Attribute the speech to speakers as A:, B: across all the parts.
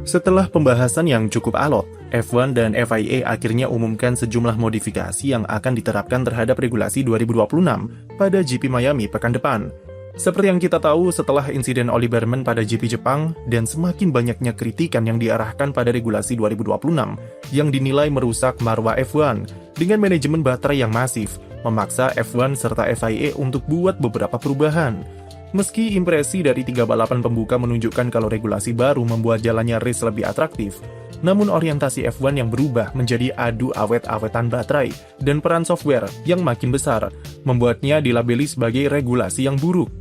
A: Setelah pembahasan yang cukup alot, F1 dan FIA akhirnya umumkan sejumlah modifikasi yang akan diterapkan terhadap regulasi 2026 pada GP Miami pekan depan. Seperti yang kita tahu setelah insiden Ollie Bearman pada GP Jepang dan semakin banyaknya kritikan yang diarahkan pada regulasi 2026 yang dinilai merusak marwah F1 dengan manajemen baterai yang masif, memaksa F1 serta FIA untuk buat beberapa perubahan. Meski impresi dari 3 balapan pembuka menunjukkan kalau regulasi baru membuat jalannya race lebih atraktif, namun orientasi F1 yang berubah menjadi adu awet-awetan baterai dan peran software yang makin besar, membuatnya dilabeli sebagai regulasi yang buruk.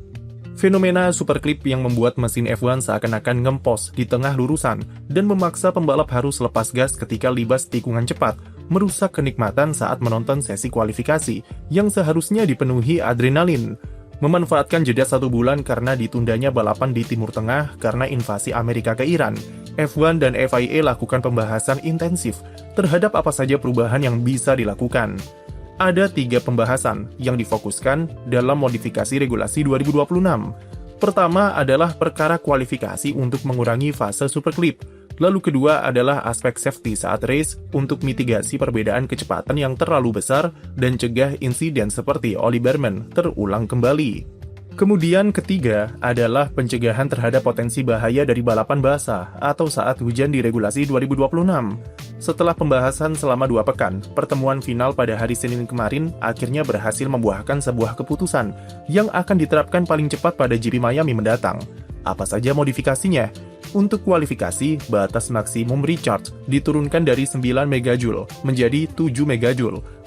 A: Fenomena superclip yang membuat mesin F1 seakan-akan ngempos di tengah lurusan dan memaksa pembalap harus lepas gas ketika libas tikungan cepat, merusak kenikmatan saat menonton sesi kualifikasi yang seharusnya dipenuhi adrenalin. Memanfaatkan jeda 1 bulan karena ditundanya balapan di Timur Tengah karena invasi Amerika ke Iran, F1 dan FIA lakukan pembahasan intensif terhadap apa saja perubahan yang bisa dilakukan. Ada 3 pembahasan yang difokuskan dalam modifikasi regulasi 2026. Pertama adalah perkara kualifikasi untuk mengurangi fase superclip. Lalu kedua adalah aspek safety saat race untuk mitigasi perbedaan kecepatan yang terlalu besar dan cegah insiden seperti Ollie Bearman terulang kembali. Kemudian ketiga adalah pencegahan terhadap potensi bahaya dari balapan basah atau saat hujan di regulasi 2026. Setelah pembahasan selama 2 pekan, pertemuan final pada hari Senin kemarin akhirnya berhasil membuahkan sebuah keputusan yang akan diterapkan paling cepat pada GP Miami mendatang. Apa saja modifikasinya? Untuk kualifikasi, batas maksimum recharge diturunkan dari 9 MJ menjadi 7 MJ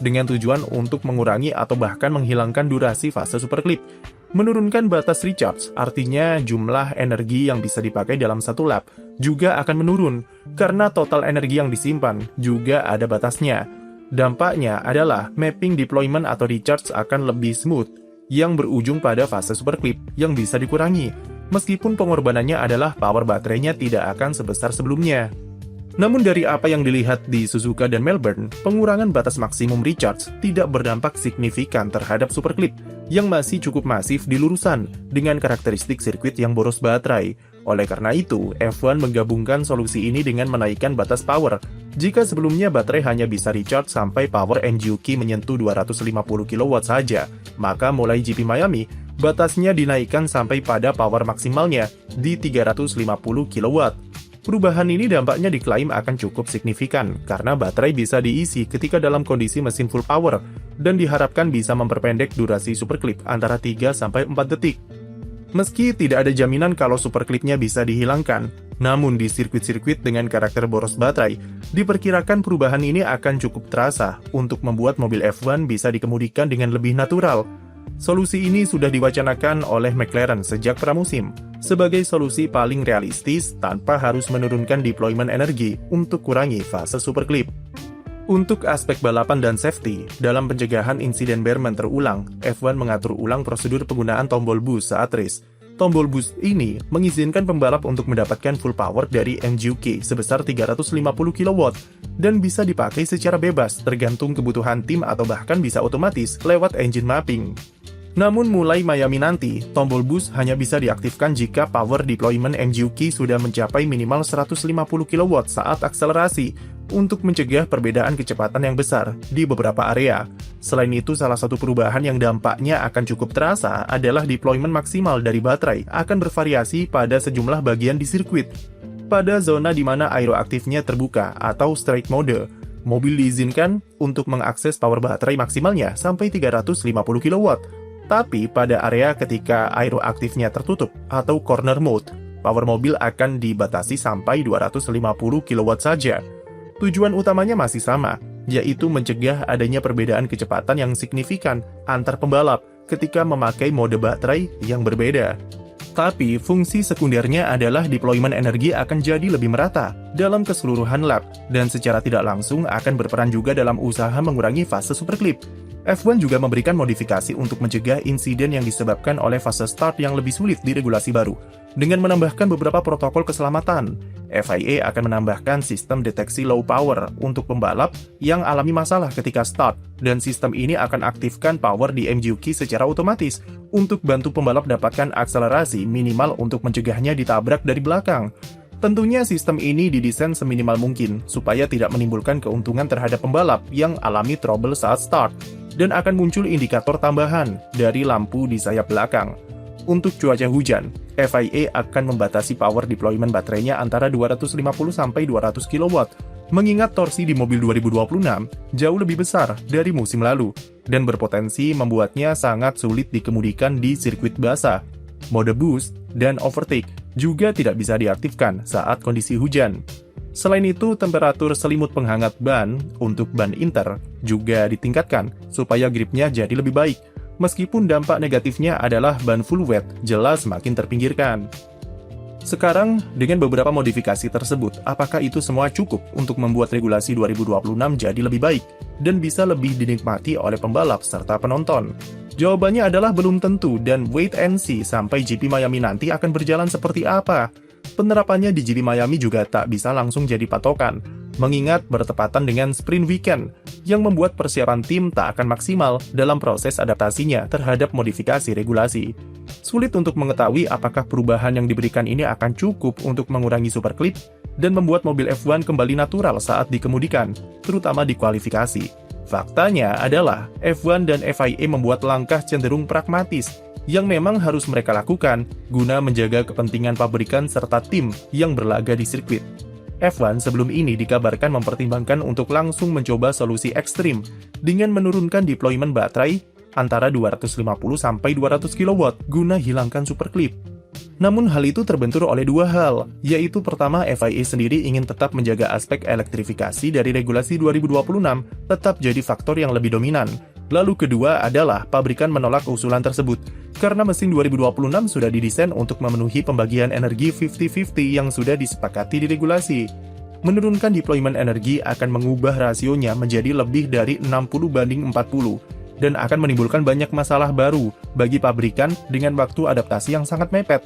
A: dengan tujuan untuk mengurangi atau bahkan menghilangkan durasi fase superclip. Menurunkan batas recharge artinya jumlah energi yang bisa dipakai dalam 1 lap juga akan menurun karena total energi yang disimpan juga ada batasnya. Dampaknya adalah mapping deployment atau recharge akan lebih smooth yang berujung pada fase superclip yang bisa dikurangi. Meskipun pengorbanannya adalah power baterainya tidak akan sebesar sebelumnya. Namun dari apa yang dilihat di Suzuka dan Melbourne, pengurangan batas maksimum recharge tidak berdampak signifikan terhadap superclip yang masih cukup masif di lurusan dengan karakteristik sirkuit yang boros baterai. Oleh karena itu, F1 menggabungkan solusi ini dengan menaikkan batas power. Jika sebelumnya baterai hanya bisa recharge sampai power NGUK menyentuh 250 kW saja, maka mulai GP Miami, batasnya dinaikkan sampai pada power maksimalnya di 350 kW. Perubahan ini dampaknya diklaim akan cukup signifikan karena baterai bisa diisi ketika dalam kondisi mesin full power dan diharapkan bisa memperpendek durasi superclip antara 3-4 detik. Meski tidak ada jaminan kalau superclipnya bisa dihilangkan, namun di sirkuit-sirkuit dengan karakter boros baterai, diperkirakan perubahan ini akan cukup terasa untuk membuat mobil F1 bisa dikemudikan dengan lebih natural. Solusi ini sudah diwacanakan oleh McLaren sejak pramusim sebagai solusi paling realistis tanpa harus menurunkan deployment energi untuk kurangi fase superclip. Untuk aspek balapan dan safety, dalam pencegahan insiden Bearman terulang, F1 mengatur ulang prosedur penggunaan tombol boost saat race. Tombol boost ini mengizinkan pembalap untuk mendapatkan full power dari NGUK sebesar 350 kW dan bisa dipakai secara bebas tergantung kebutuhan tim atau bahkan bisa otomatis lewat engine mapping. Namun mulai Miami nanti, tombol boost hanya bisa diaktifkan jika power deployment NGUK sudah mencapai minimal 150 kW saat akselerasi untuk mencegah perbedaan kecepatan yang besar di beberapa area. Selain itu, salah satu perubahan yang dampaknya akan cukup terasa adalah deployment maksimal dari baterai akan bervariasi pada sejumlah bagian di sirkuit. Pada zona di mana aeroaktifnya terbuka atau straight mode, mobil diizinkan untuk mengakses power baterai maksimalnya sampai 350 kW. Tapi pada area ketika aeroaktifnya tertutup atau corner mode, power mobil akan dibatasi sampai 250 kW saja. Tujuan utamanya masih sama, yaitu mencegah adanya perbedaan kecepatan yang signifikan antar pembalap ketika memakai mode baterai yang berbeda. Tapi fungsi sekundernya adalah deployment energi akan jadi lebih merata dalam keseluruhan lap dan secara tidak langsung akan berperan juga dalam usaha mengurangi fase superclip. F1 juga memberikan modifikasi untuk mencegah insiden yang disebabkan oleh fase start yang lebih sulit di regulasi baru. Dengan menambahkan beberapa protokol keselamatan, FIA akan menambahkan sistem deteksi low power untuk pembalap yang alami masalah ketika start, dan sistem ini akan aktifkan power di NGUK secara otomatis untuk bantu pembalap dapatkan akselerasi minimal untuk mencegahnya ditabrak dari belakang. Tentunya sistem ini didesain seminimal mungkin supaya tidak menimbulkan keuntungan terhadap pembalap yang alami trouble saat start, dan akan muncul indikator tambahan dari lampu di sayap belakang. Untuk cuaca hujan, FIA akan membatasi power deployment baterainya antara 250-200 kW, mengingat torsi di mobil 2026 jauh lebih besar dari musim lalu, dan berpotensi membuatnya sangat sulit dikemudikan di sirkuit basah. Mode boost dan overtake juga tidak bisa diaktifkan saat kondisi hujan. Selain itu, temperatur selimut penghangat ban untuk ban inter juga ditingkatkan supaya gripnya jadi lebih baik. Meskipun dampak negatifnya adalah ban full wet jelas makin terpinggirkan. Sekarang, dengan beberapa modifikasi tersebut, apakah itu semua cukup untuk membuat regulasi 2026 jadi lebih baik dan bisa lebih dinikmati oleh pembalap serta penonton? Jawabannya adalah belum tentu, dan wait and see sampai GP Miami nanti akan berjalan seperti apa. Penerapannya di GP Miami juga tak bisa langsung jadi patokan, mengingat bertepatan dengan sprint weekend, yang membuat persiapan tim tak akan maksimal dalam proses adaptasinya terhadap modifikasi regulasi. Sulit untuk mengetahui apakah perubahan yang diberikan ini akan cukup untuk mengurangi superclip dan membuat mobil F1 kembali natural saat dikemudikan, terutama di kualifikasi. Faktanya adalah F1 dan FIA membuat langkah cenderung pragmatis yang memang harus mereka lakukan guna menjaga kepentingan pabrikan serta tim yang berlaga di sirkuit. F1 sebelum ini dikabarkan mempertimbangkan untuk langsung mencoba solusi ekstrim dengan menurunkan deployment baterai antara 250-200 kW guna hilangkan superclip. Namun hal itu terbentur oleh dua hal, yaitu pertama, FIA sendiri ingin tetap menjaga aspek elektrifikasi dari regulasi 2026 tetap jadi faktor yang lebih dominan. Lalu kedua adalah pabrikan menolak usulan tersebut, karena mesin 2026 sudah didesain untuk memenuhi pembagian energi 50-50 yang sudah disepakati di regulasi. Menurunkan deployment energi akan mengubah rasionya menjadi lebih dari 60/40, dan akan menimbulkan banyak masalah baru bagi pabrikan dengan waktu adaptasi yang sangat mepet.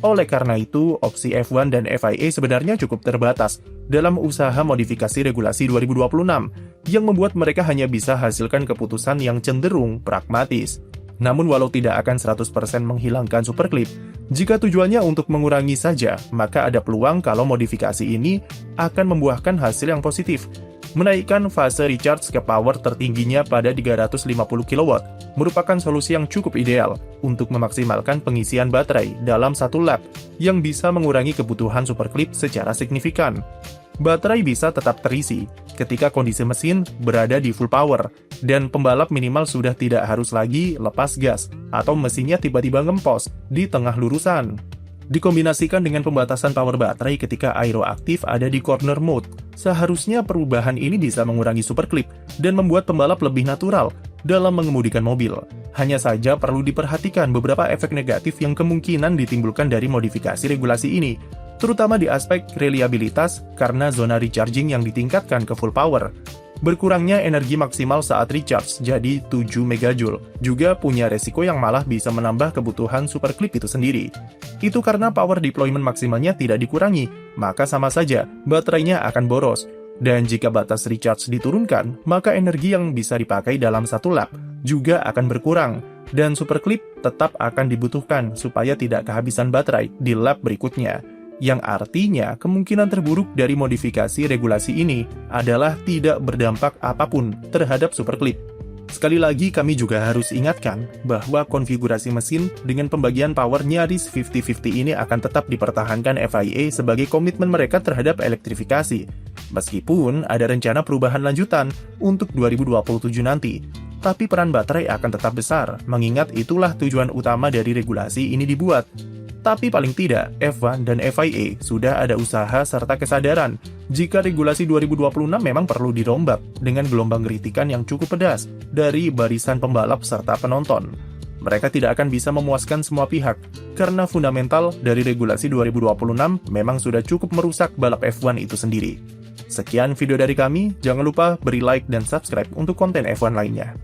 A: Oleh karena itu, opsi F1 dan FIA sebenarnya cukup terbatas dalam usaha modifikasi regulasi 2026, yang membuat mereka hanya bisa hasilkan keputusan yang cenderung pragmatis. Namun walau tidak akan 100% menghilangkan superclip, jika tujuannya untuk mengurangi saja, maka ada peluang kalau modifikasi ini akan membuahkan hasil yang positif. Menaikkan fase recharge ke power tertingginya pada 350 kW merupakan solusi yang cukup ideal untuk memaksimalkan pengisian baterai dalam satu lap yang bisa mengurangi kebutuhan superclip secara signifikan. Baterai bisa tetap terisi ketika kondisi mesin berada di full power, dan pembalap minimal sudah tidak harus lagi lepas gas atau mesinnya tiba-tiba ngempos di tengah lurusan. Dikombinasikan dengan pembatasan power baterai ketika aero aktif ada di corner mode, seharusnya perubahan ini bisa mengurangi superclip dan membuat pembalap lebih natural dalam mengemudikan mobil. Hanya saja perlu diperhatikan beberapa efek negatif yang kemungkinan ditimbulkan dari modifikasi regulasi ini, terutama di aspek reliabilitas karena zona recharging yang ditingkatkan ke full power. Berkurangnya energi maksimal saat recharge jadi 7 MJ juga punya resiko yang malah bisa menambah kebutuhan superclip itu sendiri. Itu karena power deployment maksimalnya tidak dikurangi, maka sama saja baterainya akan boros. Dan jika batas recharge diturunkan, maka energi yang bisa dipakai dalam satu lap juga akan berkurang, dan superclip tetap akan dibutuhkan supaya tidak kehabisan baterai di lap berikutnya. Yang artinya kemungkinan terburuk dari modifikasi regulasi ini adalah tidak berdampak apapun terhadap superclip. Sekali lagi kami juga harus ingatkan bahwa konfigurasi mesin dengan pembagian power nyaris 50-50 ini akan tetap dipertahankan FIA sebagai komitmen mereka terhadap elektrifikasi, meskipun ada rencana perubahan lanjutan untuk 2027 nanti. Tapi peran baterai akan tetap besar, mengingat itulah tujuan utama dari regulasi ini dibuat. Tapi paling tidak, F1 dan FIA sudah ada usaha serta kesadaran jika regulasi 2026 memang perlu dirombak dengan gelombang kritikan yang cukup pedas dari barisan pembalap serta penonton. Mereka tidak akan bisa memuaskan semua pihak, karena fundamental dari regulasi 2026 memang sudah cukup merusak balap F1 itu sendiri. Sekian video dari kami, jangan lupa beri like dan subscribe untuk konten F1 lainnya.